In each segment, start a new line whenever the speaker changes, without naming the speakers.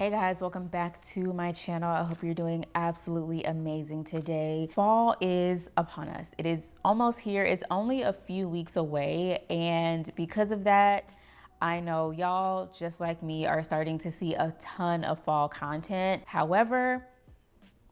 Hey guys, welcome back to my channel. I hope you're doing absolutely amazing today. Fall is upon us. It is almost here. It's only a few weeks away. And because of that, I know y'all, just like me, are starting to see a ton of fall content. However,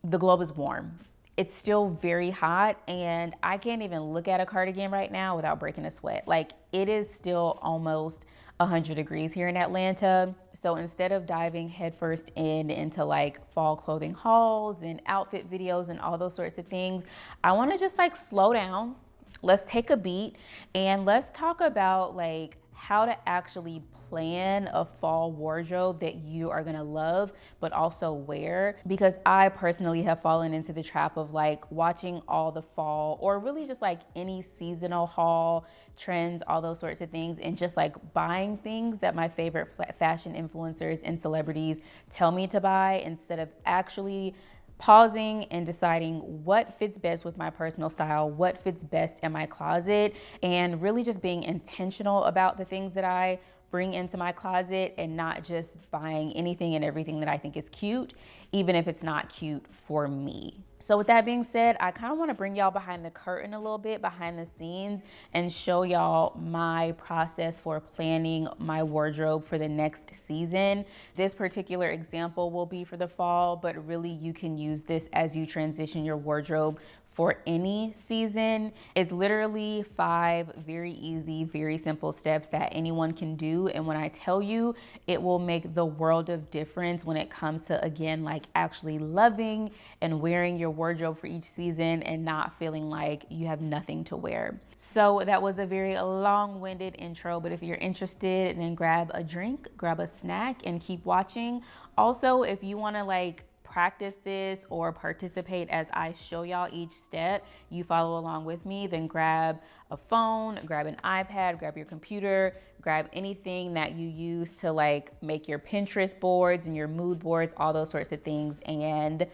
the globe is warm. It's still very hot, and I can't even look at a cardigan right now without breaking a sweat. Like, it is still almost 100 degrees here in Atlanta. So instead of diving headfirst into like fall clothing hauls and outfit videos and all those sorts of things, I want to just like slow down. Let's take a beat and let's talk about like how to actually plan a fall wardrobe that you are gonna love but also wear, because I personally have fallen into the trap of like watching all the fall or really just like any seasonal haul trends, all those sorts of things, and just like buying things that my favorite fashion influencers and celebrities tell me to buy instead of actually pausing and deciding what fits best with my personal style, what fits best in my closet, and really just being intentional about the things that I bring into my closet and not just buying anything and everything that I think is cute, even if it's not cute for me. So with that being said, I kind of want to bring y'all behind the curtain a little bit, behind the scenes, and show y'all my process for planning my wardrobe for the next season. This particular example will be for the fall, but really you can use this as you transition your wardrobe for any season. It's literally 5 very easy, very simple steps that anyone can do. And when I tell you, it will make the world of difference when it comes to, again, like actually loving and wearing your wardrobe for each season and not feeling like you have nothing to wear. So that was a very long-winded intro, but if you're interested, then grab a drink, grab a snack, and keep watching. Also, if you wanna like practice this or participate as I show y'all each step, you follow along with me, then grab a phone, grab an iPad, grab your computer, grab anything that you use to like make your Pinterest boards and your mood boards, all those sorts of things, and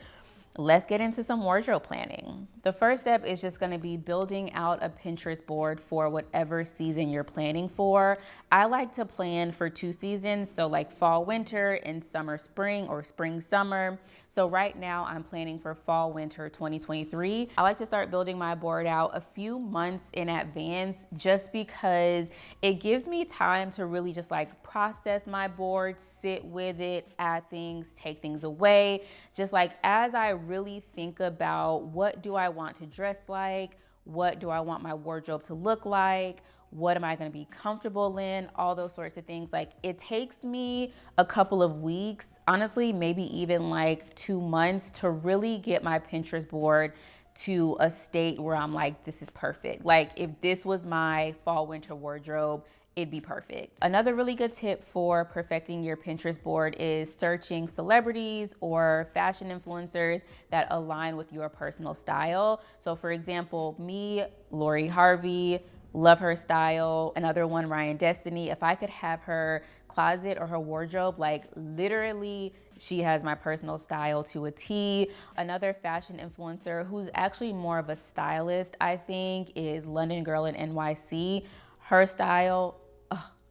let's get into some wardrobe planning. The first step is just gonna be building out a Pinterest board for whatever season you're planning for. I like to plan for 2 seasons, so like fall, winter, and summer, spring, or spring, summer. So right now I'm planning for fall, winter 2023. I like to start building my board out a few months in advance just because it gives me time to really just like process my board, sit with it, add things, take things away. Just like as I really think about what do I want to dress like, what do I want my wardrobe to look like, what am I going to be comfortable in, all those sorts of things. Like it takes me a couple of weeks, honestly, maybe even like 2 months to really get my Pinterest board to a state where I'm like, this is perfect. Like if this was my fall winter wardrobe, it'd be perfect. Another really good tip for perfecting your Pinterest board is searching celebrities or fashion influencers that align with your personal style. So for example, me, Lori Harvey, love her style. Another one, Ryan Destiny. If I could have her closet or her wardrobe, like literally she has my personal style to a T. Another fashion influencer who's actually more of a stylist, I think, is London Girl in NYC. Her style,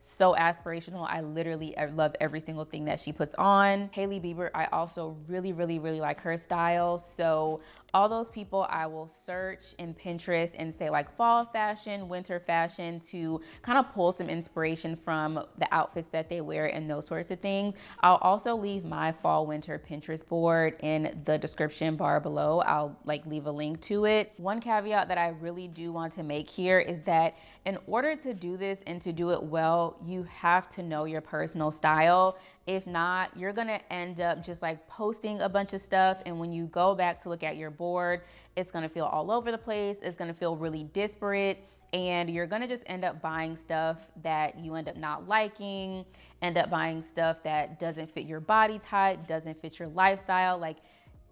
so aspirational. I love every single thing that she puts on. Hailey Bieber, I also really like her style. So all those people I will search in Pinterest and say like fall fashion, winter fashion, to kind of pull some inspiration from the outfits that they wear and those sorts of things. I'll also leave my fall winter Pinterest board in the description bar below. I'll like leave a link to it. One caveat that I really do want to make here is that in order to do this and to do it well, you have to know your personal style. If not, you're gonna end up just like posting a bunch of stuff, and when you go back to look at your board, it's gonna feel all over the place. It's gonna feel really disparate, and you're gonna just end up buying stuff that you end up not liking, end up buying stuff that doesn't fit your body type, doesn't fit your lifestyle. Like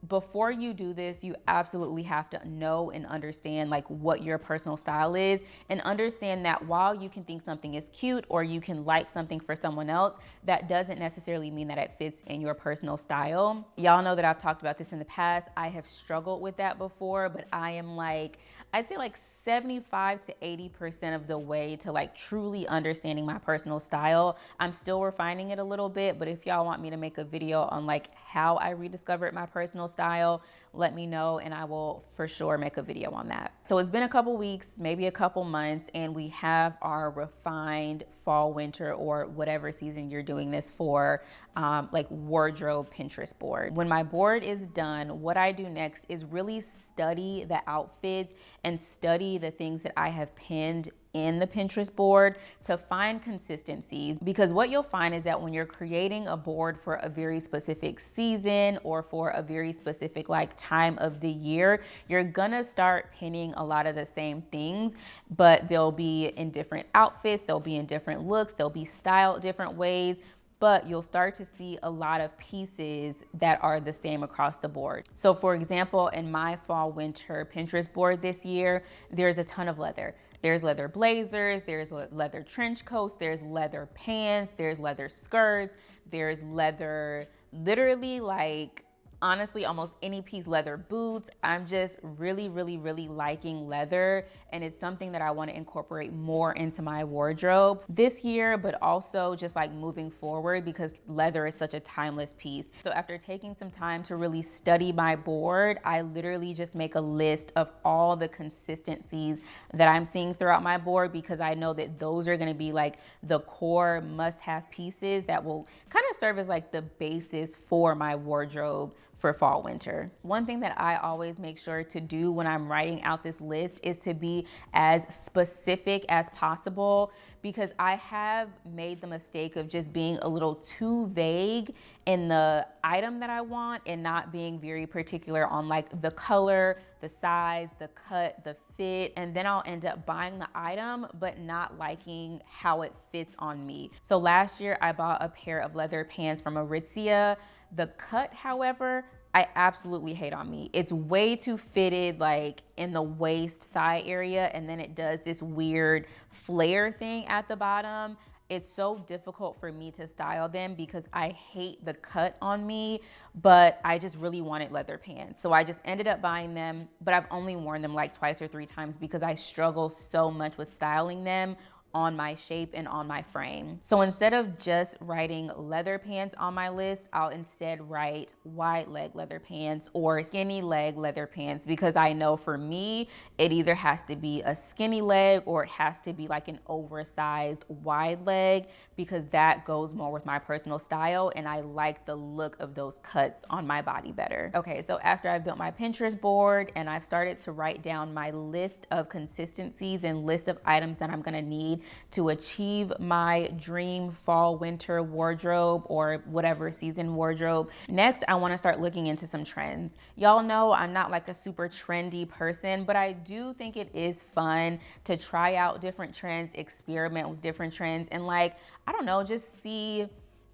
before you do this, you absolutely have to know and understand like what your personal style is, and understand that while you can think something is cute or you can like something for someone else, that doesn't necessarily mean that it fits in your personal style. Y'all know that I've talked about this in the past. I have struggled with that before, but I am like, I'd say like 75 to 80% of the way to like truly understanding my personal style. I'm still refining it a little bit, but if y'all want me to make a video on like how I rediscovered my personal style, let me know and I will for sure make a video on that. So it's been a couple weeks, maybe a couple months, and we have our refined fall, winter, or whatever season you're doing this for, like wardrobe Pinterest board. When my board is done, what I do next is really study the outfits and study the things that I have pinned in the Pinterest board to find consistencies, because what you'll find is that when you're creating a board for a very specific season or for a very specific like time of the year, you're gonna start pinning a lot of the same things, but they'll be in different outfits, they'll be in different looks, they'll be styled different ways, but you'll start to see a lot of pieces that are the same across the board. So for example, in my fall winter Pinterest board this year, there's a ton of leather. There's leather blazers, there's leather trench coats, there's leather pants, there's leather skirts, there's leather, literally like, honestly, almost any piece, leather boots. I'm just really liking leather, and it's something that I want to incorporate more into my wardrobe this year, but also just like moving forward, because leather is such a timeless piece. So after taking some time to really study my board, I literally just make a list of all the consistencies that I'm seeing throughout my board, because I know that those are going to be like the core must-have pieces that will kind of serve as like the basis for my wardrobe for fall winter. One thing that I always make sure to do when I'm writing out this list is to be as specific as possible, because I have made the mistake of just being a little too vague in the item that I want and not being very particular on like the color, the size, the cut, the fit, and then I'll end up buying the item but not liking how it fits on me. So last year I bought a pair of leather pants from Aritzia. The cut, however, I absolutely hate on me. It's way too fitted like in the waist thigh area, and then it does this weird flare thing at the bottom. It's so difficult for me to style them because I hate the cut on me, but I just really wanted leather pants. So I just ended up buying them, but I've only worn them like twice or three times because I struggle so much with styling them on my shape and on my frame. So instead of just writing leather pants on my list, I'll instead write wide leg leather pants or skinny leg leather pants, because I know for me, it either has to be a skinny leg or it has to be like an oversized wide leg, because that goes more with my personal style and I like the look of those cuts on my body better. Okay, so after I've built my Pinterest board and I've started to write down my list of consistencies and list of items that I'm gonna need to achieve my dream fall winter wardrobe or whatever season wardrobe, next I want to start looking into some trends. Y'all know I'm not like a super trendy person, but I do think it is fun to try out different trends, experiment with different trends, and like, I don't know, just see,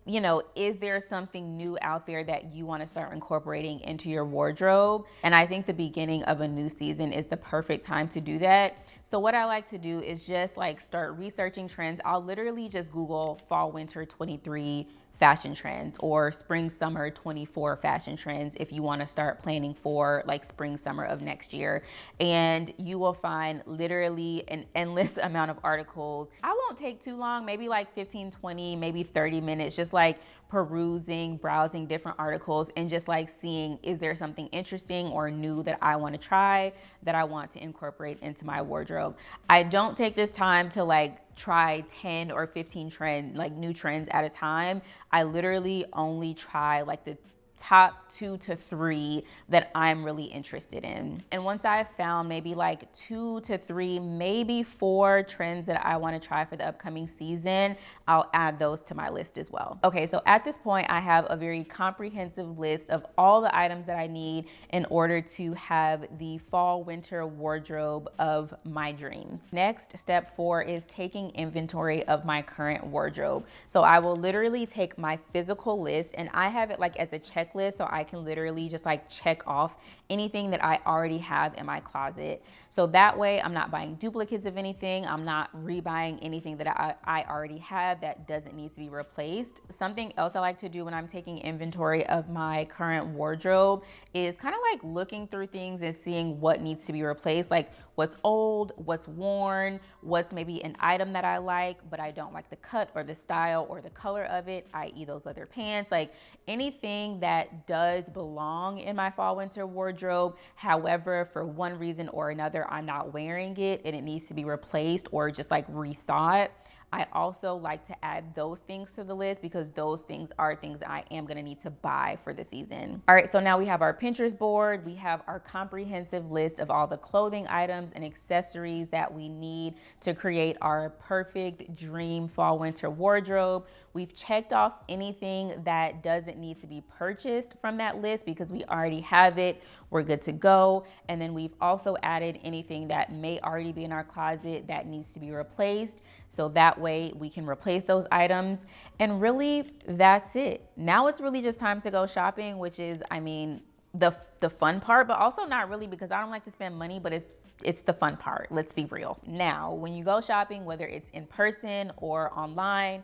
you know, is there something new out there that you want to start incorporating into your wardrobe? And I think the beginning of a new season is the perfect time to do that. So what I like to do is just like start researching trends. I'll literally just Google fall winter 23 fashion trends or spring summer 24 fashion trends if you want to start planning for like spring summer of next year, and you will find literally an endless amount of articles. I won't take too long, maybe like 15, 20, maybe 30 minutes, just like perusing, browsing different articles and just like seeing, is there something interesting or new that I want to try, that I want to incorporate into my wardrobe. I don't take this time to like try 10 or 15 new trends at a time. I literally only try like the top 2 to 3 that I'm really interested in. And once I've found maybe like 2 to 3, maybe 4 trends that I want to try for the upcoming season, I'll add those to my list as well. Okay, so at this point, I have a very comprehensive list of all the items that I need in order to have the fall winter wardrobe of my dreams. Next, step 4 is taking inventory of my current wardrobe. So I will literally take my physical list, and I have it like as a checklist checklist so I can literally just like check off anything that I already have in my closet. So that way I'm not buying duplicates of anything. I'm not rebuying anything that I already have that doesn't need to be replaced. Something else I like to do when I'm taking inventory of my current wardrobe is kind of like looking through things and seeing what needs to be replaced, like what's old, what's worn, what's maybe an item that I like, but I don't like the cut or the style or the color of it, i.e. those leather pants, like anything that does belong in my fall winter wardrobe. However, for one reason or another, I'm not wearing it and it needs to be replaced or just like rethought. I also like to add those things to the list because those things are things that I am gonna need to buy for the season. All right, so now we have our Pinterest board. We have our comprehensive list of all the clothing items and accessories that we need to create our perfect dream fall winter wardrobe. We've checked off anything that doesn't need to be purchased from that list because we already have it. We're good to go. And then we've also added anything that may already be in our closet that needs to be replaced. So that way we can replace those items. And really, that's it. Now it's really just time to go shopping, which is, I mean, the fun part, but also not really because I don't like to spend money, but it's the fun part. Let's be real. Now, when you go shopping, whether it's in person or online,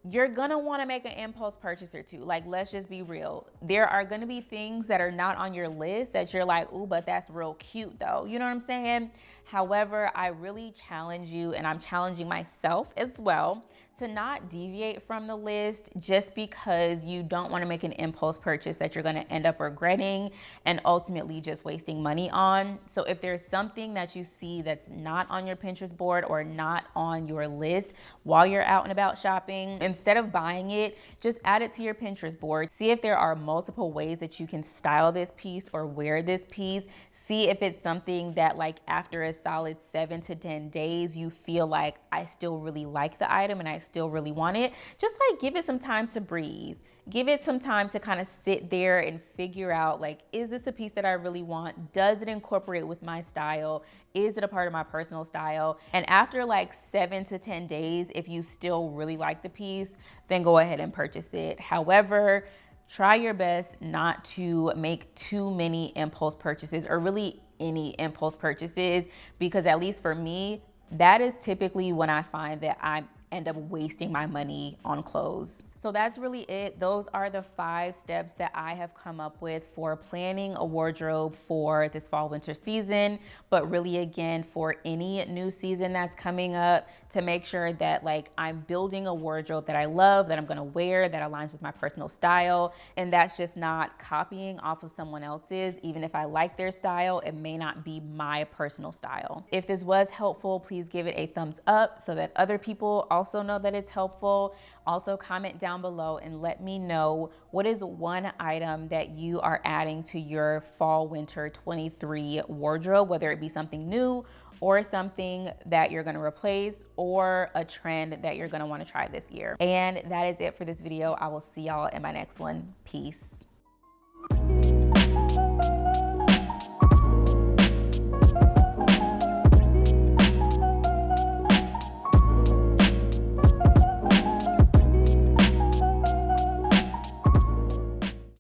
you're gonna wanna make an impulse purchase or two. Like, let's just be real. There are gonna be things that are not on your list that you're like, ooh, but that's real cute though. You know what I'm saying? However, I really challenge you, and I'm challenging myself as well, to not deviate from the list just because you don't want to make an impulse purchase that you're going to end up regretting and ultimately just wasting money on. So if there's something that you see that's not on your Pinterest board or not on your list while you're out and about shopping, instead of buying it, just add it to your Pinterest board. See if there are multiple ways that you can style this piece or wear this piece. See if it's something that, like, after a solid 7 to 10 days, you feel like, I still really like the item and I still really want it. Just like give it some time to breathe. Give it some time to kind of sit there and figure out, like, is this a piece that I really want? Does it incorporate with my style? Is it a part of my personal style? And after like 7 to 10 days, if you still really like the piece, then go ahead and purchase it. However, try your best not to make too many impulse purchases, or really any impulse purchases, because at least for me, that is typically when I find that I end up wasting my money on clothes. So that's really it. Those are the 5 steps that I have come up with for planning a wardrobe for this fall winter season, but really again for any new season that's coming up, to make sure that, like, I'm building a wardrobe that I love, that I'm gonna wear, that aligns with my personal style, and that's just not copying off of someone else's. Even if I like their style, it may not be my personal style. If this was helpful, please give it a thumbs up so that other people also know that it's helpful. Also, comment down below and let me know, what is one item that you are adding to your fall winter 23 wardrobe, whether it be something new or something that you're gonna replace or a trend that you're gonna wanna try this year. And that is it for this video. I will see y'all in my next one. Peace.